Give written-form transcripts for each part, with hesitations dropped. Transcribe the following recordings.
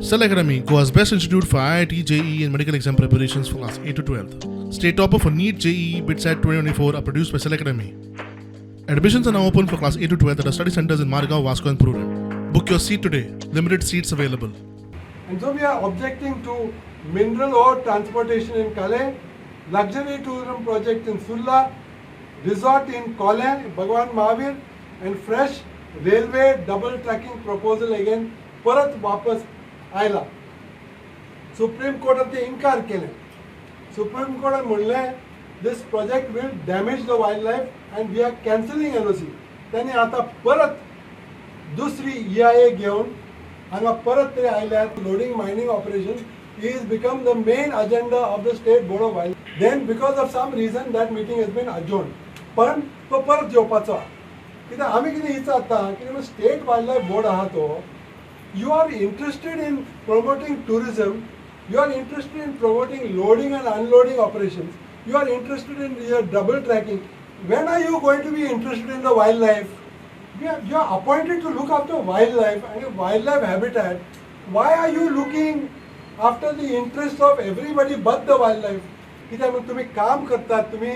Cell Academy, Goa's best institute for IIT, JEE and medical exam preparations for class 8 to 12th. State topper for NEET, JEE, BITSAT 2024 are produced by Cell Academy. Admissions are now open for class 8 to 12th at our study centers in Margao, Vasco and Prudent. Book your seat today. Limited seats available. And so we are objecting to mineral ore transportation in Calais, luxury tourism project in Sulla, resort in Colin, Bhagwan Mahavir, and fresh railway double tracking proposal again परत वापस आयला. Supreme कोर्टान ते इन्कार केले. Supreme कोर्टान म्हणलें this project will damage the wildlife and we are cancelling NOC. त्यांनी आता परत दुसरी EIA घेऊन हांगा परत ते आयल्यात. Loading mining operation is become the main agenda of the state board of wildlife. Then because of some reason that meeting has been adjourned. पण तो परत येवपाचो. कित्याक आमी कितें विचारता की स्टेट वायल्डलायफ बोर्ड आहा तो you are interested in promoting tourism, you are interested in promoting loading and unloading operations, you are interested in your double tracking. When are you going to be interested in the wildlife? You are appointed to look after wildlife and wildlife habitat. Why are you looking after the interests of everybody but the wildlife? कित्याक तुम्ही काम करतात, तुम्ही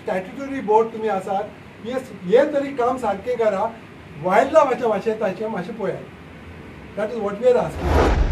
statutory board तुम्ही आसात, हे तरी काम सारकें करा. वायल्डलायफाच्या वाशेताचें मातशें पळयात. That is what we are asking.